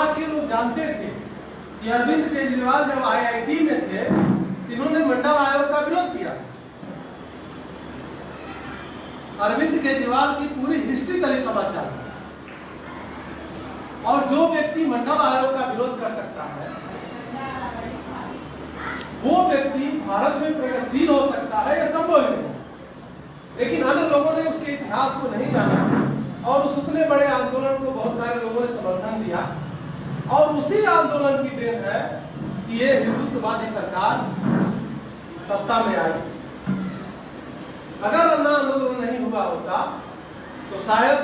समाज के लोग जानते थे कि अरविंद केजरीवाल जब IIT में थे, इन्होंने मंडल आयोग का विरोध किया। अरविंद केजरीवाल की पूरी हिस्ट्री दलित समाज जानता है, और जो व्यक्ति मंडल आयोग का विरोध कर सकता है, वो व्यक्ति भारत में प्रगतिशील हो सकता है, यह संभव ही नहीं। लेकिन अन्य लोगों ने उसके इतिहास को नहीं जाना, और उस उतने बड़े आंदोलन को बहुत सारे लोगों ने समर्थन दिया, और उसी आंदोलन की देन है कि ये हिंदुत्ववादी सरकार सत्ता में आई। अगर अन्ना आंदोलन नहीं हुआ होता तो शायद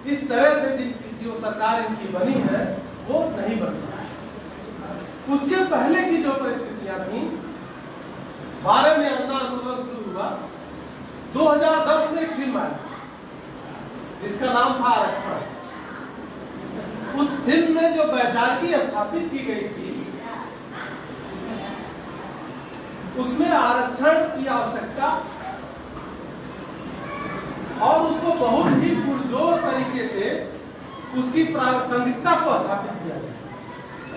इस तरह से जो सरकार इनकी बनी है वो नहीं बनती। उसके पहले की जो परिस्थितियां थी, 12 में अन्ना आंदोलन शुरू हुआ, 2010 में एक फिल्म आई जिसका नाम था आरक्षण। उस फिल्म में जो वैचारिकी स्थापित की गई थी, उसमें आरक्षण की आवश्यकता और उसको बहुत ही पुरजोर तरीके से उसकी प्रासंगिकता को स्थापित किया गया।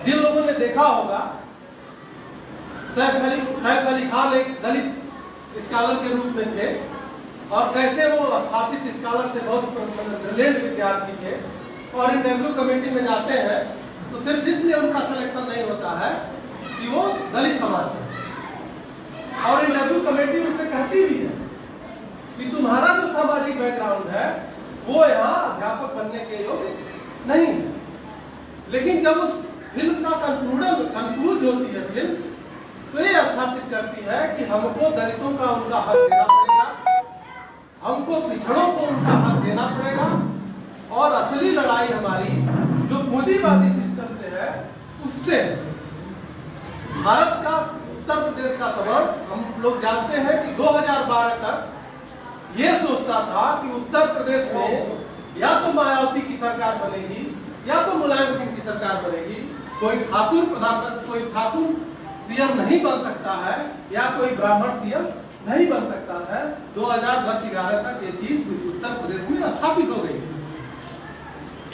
जिन लोगों ने देखा होगा, सैफ अली खान एक दलित स्कॉलर के रूप में थे, और कैसे वो स्थापित स्कॉलर थे, बहुत ब्रिलियंट विद्यार्थी थे, और इंटरव्यू कमेटी में जाते हैं तो सिर्फ इसलिए उनका सिलेक्शन नहीं होता है कि वो दलित समाज से, और इंटरव्यू कमेटी उनसे कहती भी है कि तुम्हारा जो सामाजिक बैकग्राउंड है वो यहाँ अध्यापक बनने के योग्य नहीं है। लेकिन जब उस फिल्म का कंक्लूज होती है फिल्म, तो ये स्थापित करती है कि हमको दलितों का उनका हक देना पड़ेगा, हमको पिछड़ों को उनका हक देना पड़ेगा, और असली लड़ाई हमारी जो पूंजीवादी सिस्टम से है उससे। भारत का, उत्तर प्रदेश का सबब हम लोग जानते हैं कि 2012 तक ये सोचता था कि उत्तर प्रदेश में या तो मायावती की सरकार बनेगी या तो मुलायम सिंह की सरकार बनेगी। कोई ठाकुर प्रधानमंत्री, कोई ठाकुर सीएम नहीं बन सकता है, या कोई ब्राह्मण सीएम नहीं बन सकता है। 2010-11 तक ये चीज उत्तर प्रदेश में स्थापित हो गई।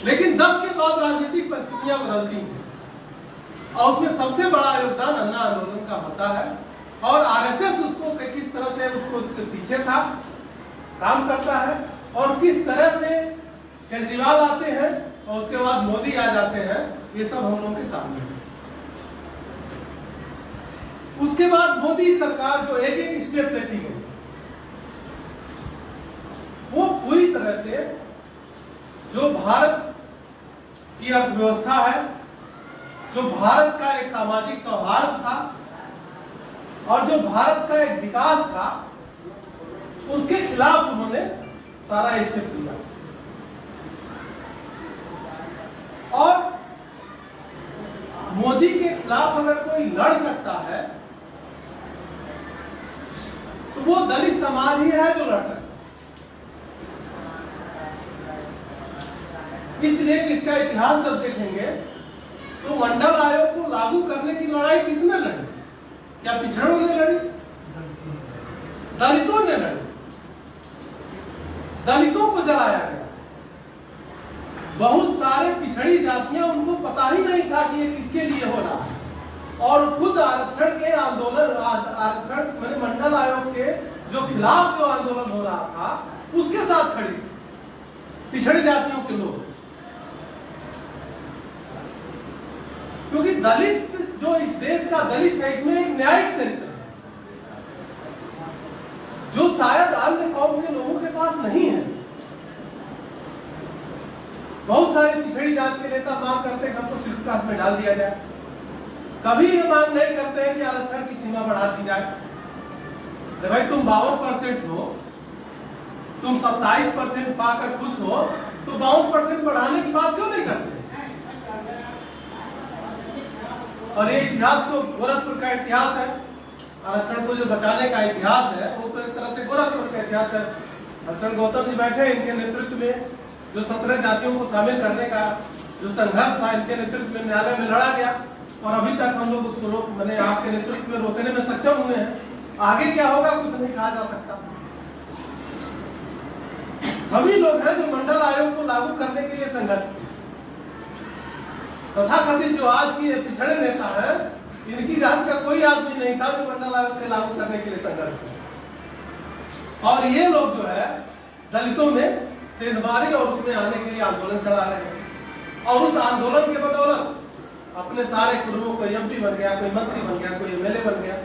लेकिन 10 के बाद राजनीतिक परिस्थितियां बदलती हैं, और उसमें सबसे बड़ा योगदान अन्ना आंदोलन का होता है, और आरएसएस उसको किस तरह से उसके पीछे था, काम करता है, और किस तरह से केजरीवाल आते हैं और उसके बाद मोदी आ जाते हैं, ये सब हम लोगों के सामने है। उसके बाद मोदी सरकार जो एक एक स्टेप लेती गई, वो पूरी तरह से जो भारत की अर्थव्यवस्था है, जो भारत का एक सामाजिक सौहार्द था, और जो भारत का एक विकास था, उसके खिलाफ उन्होंने सारा स्टेप लिया। और मोदी के खिलाफ अगर कोई लड़ सकता है तो वो दलित समाज ही है जो लड़ सकता है। इसलिए कि इसका इतिहास जब देखेंगे तो मंडल आयोग को लागू करने की लड़ाई किसने लड़ी? क्या पिछड़ों ने लड़ी? दलितों ने लड़ी। दलितों को जलाया गया। बहुत सारे पिछड़ी जातियां, उनको पता ही नहीं था कि ये किसके लिए हो रहा है, और खुद आरक्षण के आंदोलन, आरक्षण मंडल आयोग के जो खिलाफ जो आंदोलन हो रहा था उसके साथ खड़ी पिछड़ी जातियों के लोग। क्योंकि दलित जो इस देश का दलित है, इसमें एक न्यायिक चरित्र है जो शायद अन्य कौम के लोगों के पास नहीं है। बहुत सारे पिछड़ी जात के नेता मांग करते हैं कि हमको शेड्यूल कास्ट में डाल दिया जाए, कभी ये मांग नहीं करते हैं कि आरक्षण की सीमा बढ़ा दी जाए। तो भाई तुम 52% हो, तुम 27% पाकर खुश हो, तो 52% बढ़ाने की बात क्यों नहीं करते? और ये इतिहास तो गोरखपुर का इतिहास है, आरक्षण को जो बचाने का इतिहास है वो तो एक तरह से गोरखपुर का इतिहास है। आरक्षण गौतम जी बैठे, इनके नेतृत्व में जो 17 जातियों को शामिल करने का जो संघर्ष था, इनके नेतृत्व में न्यायालय में लड़ा गया, और अभी तक हम लोग उसको रोक, मैंने आपके नेतृत्व में रोकने में सक्षम हुए हैं। आगे क्या होगा कुछ नहीं कहा जा सकता। हम ही लोग हैं जो मंडल आयोग को लागू करने के लिए संघर्ष किए। तथाकथित जो आज की पिछड़े नेता हैं, इनकी जात का कोई आदमी नहीं था जो मंडल आयोग के लागू करने के लिए संघर्ष किया। और ये लोग जो है दलितों में सेंधमारी और उसमें आने के लिए आंदोलन चला रहे हैं, और उस आंदोलन के बदौलत अपने सारे कुटुंबों, कोई एमपी बन गया, कोई मंत्री बन गया, कोई एमएलए बन गया।